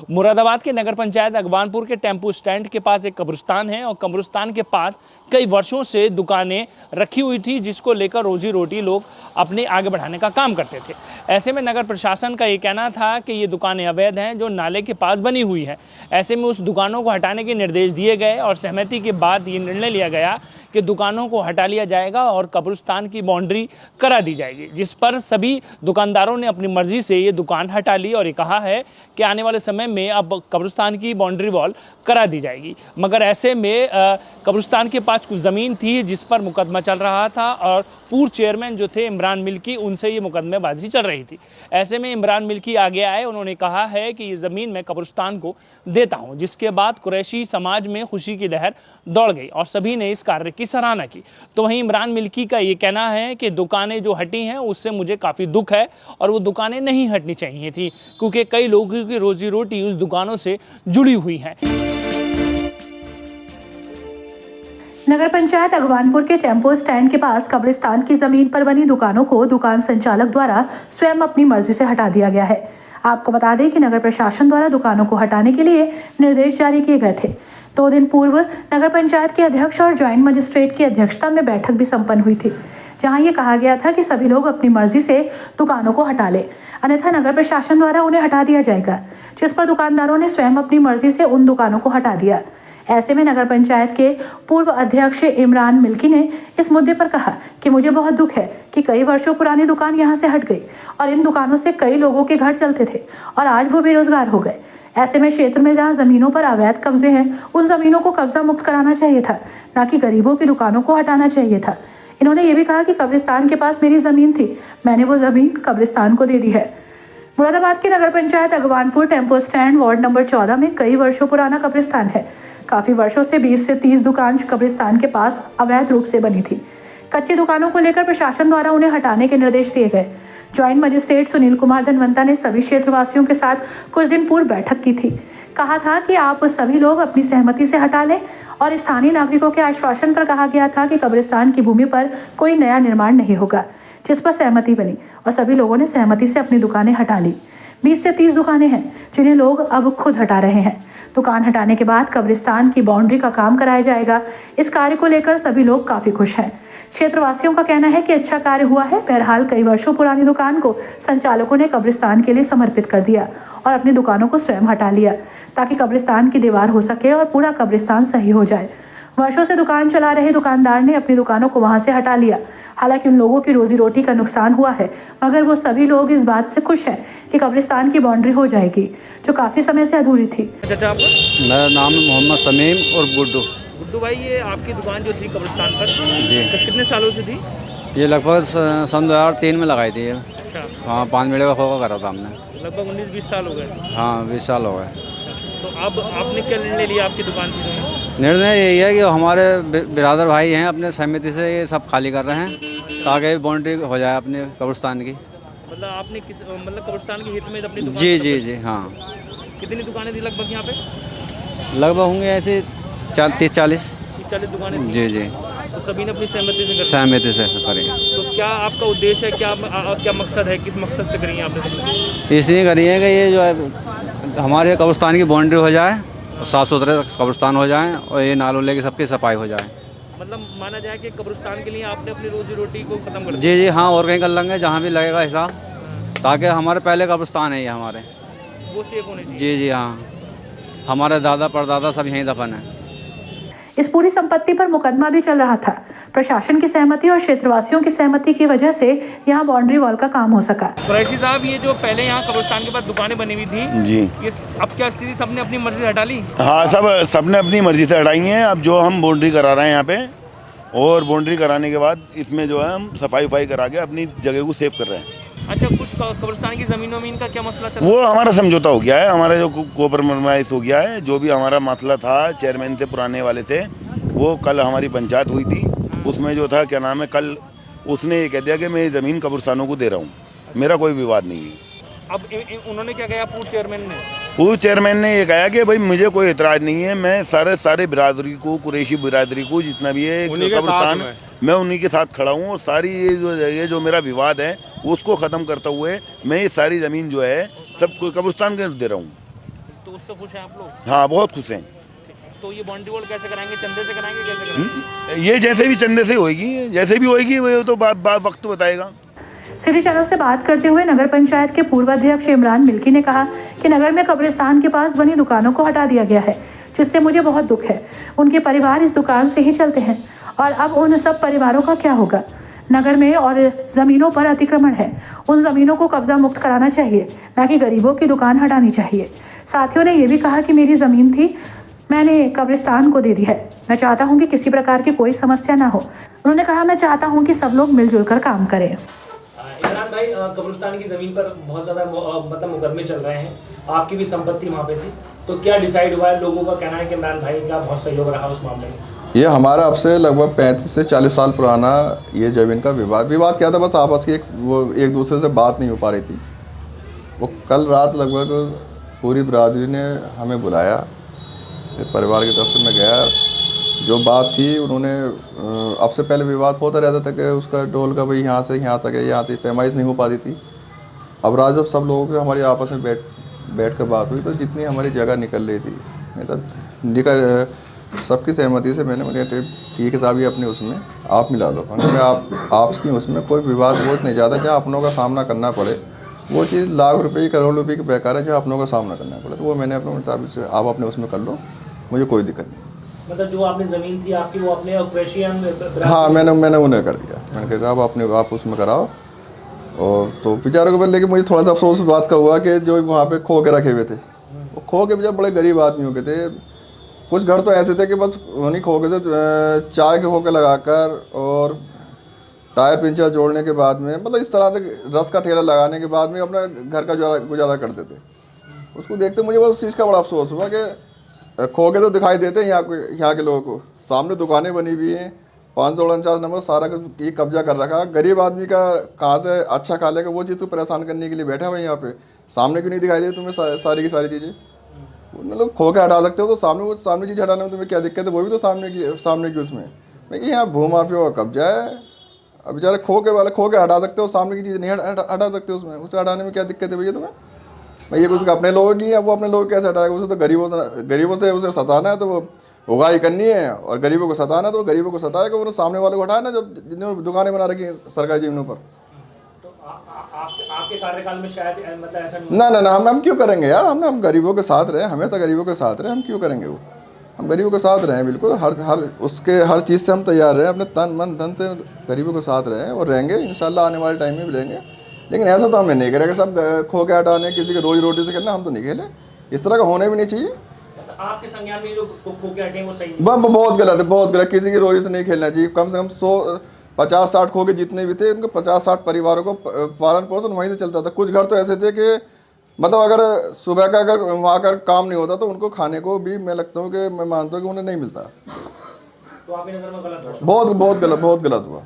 मुरादाबाद के नगर पंचायत अगवानपुर के टेम्पो स्टैंड के पास एक कब्रिस्तान है और कब्रिस्तान के पास कई वर्षों से दुकानें रखी हुई थी, जिसको लेकर रोजी रोटी लोग अपने आगे बढ़ाने का काम करते थे। ऐसे में नगर प्रशासन का ये कहना था कि ये दुकानें अवैध हैं जो नाले के पास बनी हुई है। ऐसे में उस दुकानों को हटाने के निर्देश दिए गए और सहमति के बाद ये निर्णय लिया गया कि दुकानों को हटा लिया जाएगा और कब्रिस्तान की बाउंड्री करा दी जाएगी, जिस पर सभी दुकानदारों ने अपनी मर्जी से ये दुकान हटा ली और ये कहा है कि आने वाले समय में अब कब्रिस्तान की बाउंड्री वॉल करा दी जाएगी। मगर ऐसे में कब्रिस्तान के पास कुछ ज़मीन थी जिस पर मुकदमा चल रहा था और पूर्व चेयरमैन जो थे इमरान मिल्की, उनसे ये मुकदमेबाजी चल रही थी। ऐसे में इमरान मिल्की आगे आए, उन्होंने कहा है कि ये ज़मीन मैं कब्रिस्तान को देता हूँ, जिसके बाद कुरैशी समाज में खुशी की लहर दौड़ गई और सभी ने इस कार्य की सराहना की। तो वहीं इमरान मिल्की का ये कहना है कि दुकानें जो हटी हैं उससे मुझे काफ़ी दुख है और वो दुकानें नहीं हटनी चाहिए थी, क्योंकि कई लोगों की रोजी रोटी उस दुकानों से जुड़ी हुई है। नगर पंचायत अगवानपुर के टेम्पो स्टैंड के पास कब्रिस्तान की जमीन पर बनी दुकानों को दुकान संचालक द्वारा स्वयं अपनी मर्जी से हटा दिया गया है। आपको बता दें कि नगर प्रशासन द्वारा दुकानों को हटाने के लिए निर्देश जारी किए गए थे। 2 दिन पूर्व नगर पंचायत के अध्यक्ष और ज्वाइंट मजिस्ट्रेट की अध्यक्षता में बैठक भी संपन्न हुई थी, जहां ये कहा गया था कि सभी लोग अपनी मर्जी से दुकानों को हटा ले, अन्यथा नगर प्रशासन द्वारा उन्हें हटा दिया जाएगा, जिस पर दुकानदारों ने स्वयं अपनी मर्जी से उन दुकानों को हटा दिया। ऐसे में नगर पंचायत के पूर्व अध्यक्ष इमरान मिल्की ने इस मुद्दे पर कहा कि मुझे बहुत दुख है कि कई वर्षों पुरानी दुकान यहां से हट गई और इन दुकानों से कई लोगों के घर चलते थे और आज वो बेरोजगार हो गए। ऐसे में क्षेत्र में जहां जमीनों पर अवैध कब्जे हैं, उन जमीनों को कब्जा मुक्त कराना चाहिए था, न कि गरीबों की दुकानों को हटाना चाहिए था। इन्होंने ये भी कहा कि कब्रिस्तान के पास मेरी जमीन थी, मैंने वो जमीन कब्रिस्तान को दे दी है। मुरादाबाद के नगर panchayat Agwanpur tempo stand ward number 14 में कई वर्षों पुराना कब्रिस्तान है। काफी वर्षों से 20 से 30 दुकान कब्रिस्तान के पास अवैध रूप से बनी थी। कच्ची दुकानों को लेकर प्रशासन द्वारा उन्हें हटाने के निर्देश दिए गए। ज्वाइंट मजिस्ट्रेट सुनील कुमार धनवंता ने सभी क्षेत्रवासियों के साथ कुछ दिन पूर्व बैठक की थी। कहा था कि आप सभी लोग अपनी सहमति से हटा लें और स्थानीय नागरिकों के आश्वासन पर कहा गया था कि कब्रिस्तान की भूमि पर कोई नया निर्माण नहीं होगा, जिस पर सहमति बनी और सभी लोगों ने सहमति से अपनी दुकानें हटा ली। 20 से 30 दुकानें हैं जिन्हें लोग अब खुद हटा रहे हैं। दुकान हटाने के बाद कब्रिस्तान की बाउंड्री का काम कराया जाएगा। इस कार्य को लेकर सभी लोग काफी खुश हैं। क्षेत्रवासियों का कहना है कि अच्छा कार्य हुआ है। बहरहाल कई वर्षों पुरानी दुकान को संचालकों ने कब्रिस्तान के लिए समर्पित कर दिया और अपनी दुकानों को स्वयं हटा लिया, ताकि कब्रिस्तान की दीवार हो सके और पूरा कब्रिस्तान सही हो जाए। वर्षों से दुकान चला रहे दुकानदार ने अपनी दुकानों को वहां से हटा लिया। हालांकि उन लोगों की रोजी रोटी का नुकसान हुआ है, मगर वो सभी लोग इस बात से खुश हैं कि कब्रिस्तान की बाउंड्री हो जाएगी, जो काफी समय से अधूरी थी। चाचा आपका? मेरा नाम मोहम्मद समीम और गुड्डू। गुड्डू भाई, ये आपकी दुकान जो थी कब्रिस्तान पर जी, कितने सालों से थी? ये लगभग सन 2003 में लगाई थी। अच्छा। हाँ, 5 मिनट का खोखा करा था हमने। लगभग 19-20 साल हो गए। हाँ, 20 साल हो गए। तो अब आपने क्या निर्णय लिया आपकी दुकान की? निर्णय यही है कि हमारे बिरादर भाई हैं, अपने सहमति से ये सब खाली कर रहे हैं ताकि बाउंड्री हो जाए अपने कब्रिस्तान की। मतलब आपने मतलब कब्रिस्तान के हित में अपनी दुकान? जी जी जी। हाँ। कितनी दुकानें थी लगभग यहाँ पे? लगभग होंगे ऐसे 30-40 दुकानें थी। जी जी। तो सभी ने अपनी सहमति से करी। तो क्या आपका उद्देश्य है, क्या मकसद है, किस मकसद से करी है आपने? इसलिए करी है कि ये जो है हमारे कब्रिस्तान की बाउंड्री हो जाए और साफ़ सुथरे कब्रिस्तान हो जाए और ये नालों की सबकी सफाई हो जाए। मतलब माना जाए कि कब्रिस्तान के लिए आपने अपनी रोजी रोटी को खत्म कर दिया? जी जी। हाँ, और कहीं कर लेंगे जहाँ भी लगेगा हिसाब, ताकि हमारे पहले कब्रिस्तान है ये हमारे, वो सेफ होने चाहिए। जी जी। हाँ, हमारे दादा परदादा सब यहीं दफन है। इस पूरी संपत्ति पर मुकदमा भी चल रहा था। प्रशासन की सहमति और क्षेत्रवासियों की सहमति की वजह से यहाँ बाउंड्री वॉल का काम हो सका। कुरैशी साहब, ये जो पहले यहाँ कब्रिस्तान के पास दुकानें बनी हुई थी जी, ये अब क्या स्थिति, सबने अपनी मर्जी से हटा ली? हाँ, सबने अपनी मर्जी से हटाई हैं। अब जो हम बाउंड्री करा रहे हैं यहाँ पे, और बाउंड्री कराने के बाद इसमें जो है हम सफाई करा के अपनी जगह को सेव कर रहे हैं। अच्छा, कुछ कब्रिस्तान की जमीन का क्या मसला चल? वो हमारा समझौता हो गया है, हमारा जो कॉम्प्रोमाइज हो गया है। जो भी हमारा मसला था चेयरमैन से पुराने वाले थे, वो कल हमारी पंचायत हुई थी, उसमें जो था क्या नाम है, कल उसने ये कह दिया कि मैं ज़मीन कब्रिस्तानों को दे रहा हूँ, मेरा कोई विवाद नहीं है। अब उन्होंने क्या कहा पूर्व चेयरमैन ने? पूर्व चेयरमैन ने ये कहा कि भाई मुझे कोई एतराज़ नहीं है, मैं सारे बिरादरी को, कुरैशी बिरादरी को जितना भी है कब्रिस्तान, मैं उन्हीं के साथ खड़ा हूँ और सारी ये जो मेरा विवाद है उसको ख़त्म करते हुए मैं ये सारी ज़मीन जो है सब कब्रिस्तान के दे रहा हूँ। तो से खुश हैं आप लोग? हाँ बहुत खुश हैं। तो ये बाउंड्री वॉल कैसे कराएंगे, चंदे से कराएंगे, कैसे कराएंगे? ये जैसे भी चंदे से होएगी, जैसे भी होएगी वो तो वक्त बताएगा। सिटी चैनल से बात करते हुए नगर पंचायत के पूर्व अध्यक्ष इमरान मिल्की ने कहा कि नगर में कब्रिस्तान के पास बनी दुकानों को हटा दिया गया है, जिससे मुझे बहुत दुख है। उनके परिवार इस दुकान से ही चलते हैं और अब उन सब परिवारों का क्या होगा। नगर में और जमीनों पर अतिक्रमण है, उन जमीनों को कब्जा मुक्त कराना चाहिए, न कि गरीबों की दुकान हटानी चाहिए। साथियों ने यह भी कहा कि मेरी जमीन थी, मैंने कब्रिस्तान को दे दी है। मैं चाहता हूं कि किसी प्रकार की कोई समस्या ना हो। उन्होंने कहा, मैं चाहता हूं कि सब लोग मिलजुल कर काम करें। इमरान भाई, कब्रिस्तान की जमीन पर बहुत ज्यादा मतलब मुकदमे चल रहे हैं, आपकी भी संपत्ति वहाँ पे थी, तो क्या डिसाइड हुआ है? लोगों का कहना है कि इमरान भाई का बहुत सहयोग रहा उस मामले में। ये हमारा अब से लगभग 35 से 40 साल पुराना ये ज़मीन का विवाद क्या था, बस आपस की एक दूसरे से बात नहीं हो पा रही थी। वो कल रात लगभग पूरी बिरादरी ने हमें बुलाया, परिवार की तरफ से मैं गया। जो बात थी उन्होंने अब से पहले विवाद होता रहता था कि उसका डोल का भाई यहाँ से यहाँ तक है, यहाँ तक पैमाइश नहीं हो पाती थी। अब रात जब सब लोगों की हमारी आपस में बैठ कर बात हुई तो जितनी हमारी जगह निकल रही थी, मतलब सबकी सहमति से मैंने ठीक है साहब, ये अपने उसमें आप मिला लो। मैंने आपकी उसमें कोई विवाद बहुत नहीं ज़्यादा, जहाँ अपनों का सामना करना पड़े वो चीज़ लाख रुपए की करोड़ रुपए की बेकार है, जहाँ अपनों का सामना करना पड़े। तो वो मैंने अपने मुताबिक से आप अपने उसमें कर लो, मुझे कोई दिक्कत नहीं। मतलब जो आपने जमीन थी आपकी वो अपने क्रेशियन, हाँ मैंने उन्हें कर दिया। मैंने कहा आप उसमें कराओ। और तो बेचारों को, लेकिन मुझे थोड़ा सा अफसोस इस बात का हुआ कि जो वहाँ पे खो के रखे हुए थे, वो खो के जब बड़े गरीब आदमियों के थे। कुछ घर तो ऐसे थे कि बस उन्हीं खो के से चाय के खो के लगाकर और टायर पिंचर जोड़ने के बाद में, मतलब इस तरह से रस का ठेला लगाने के बाद में अपना घर का गुजारा करते थे। उसको देखते मुझे बस उस चीज़ का बड़ा अफसोस हुआ कि खो के तो दिखाई देते हैं यहाँ के लोगों को, सामने दुकानें बनी हुई हैं, 549 नंबर सारा ये कब्जा कर रखा। गरीब आदमी का कहाँ से अच्छा खा लेगा, वो चीज़ तो परेशान करने के लिए बैठा हुआ है यहाँ पे। सामने क्यों नहीं दिखाई दे तुम्हें सारी की सारी चीज़ें? मतलब खो के हटा सकते हो तो सामने चीज़ हटाने में तुम्हें क्या दिक्कत है? वो भी तो सामने की उसमें। मैं कि यहाँ भूमाफिया का कब्जा है, अब बेचारे खो के हटा सकते हो, सामने की चीज़ नहीं हटा सकते उसमें, उसे हटाने में क्या दिक्कत है भैया तुम्हें? भाई ये कुछ अपने लोगों की है, वो अपने लोग कैसे हटाएगा? उसे तो गरीबों से उसे सताना है तो वो उगाही करनी है, और गरीबों को सताना है तो गरीबों को सताएगा। वो सामने वाले को हटाए ना, जब जिन्होंने दुकानें बना रखी हैं सरकारी जमीनों पर। तो आपके कार्यकाल में शायद मतलब ऐसा नहीं ना हम क्यों करेंगे यार? हम गरीबों के साथ रहे, हमेशा गरीबों के साथ रहे, हम क्यों करेंगे वो? हम गरीबों के साथ रहें, बिल्कुल हर चीज़ से हम तैयार रहे, अपने तन मन धन से गरीबों के साथ रहें और रहेंगे इंशाल्लाह, आने वाले टाइम में भी रहेंगे। लेकिन ऐसा तो हमने नहीं करेगा सब खो के हटाने, किसी के रोजी रोटी से करना, हम तो नहीं खेले। इस तरह का होने भी नहीं चाहिए। आपके संज्ञान में जो खो के हटे वो सही नहीं? बहुत गलत है, बहुत गलत। किसी की रोजी से नहीं खेलना चाहिए। कम से कम 150-60 खो के जितने भी थे, उनके 50-60 परिवारों को पालन पोषण वहीं से चलता था। कुछ घर तो ऐसे थे कि मतलब अगर सुबह का अगर वहाँ का काम नहीं होता तो उनको खाने को भी मैं मानता हूँ कि उन्हें नहीं मिलता। तो आपकी नज़र में गलत हुआ? बहुत गलत हुआ।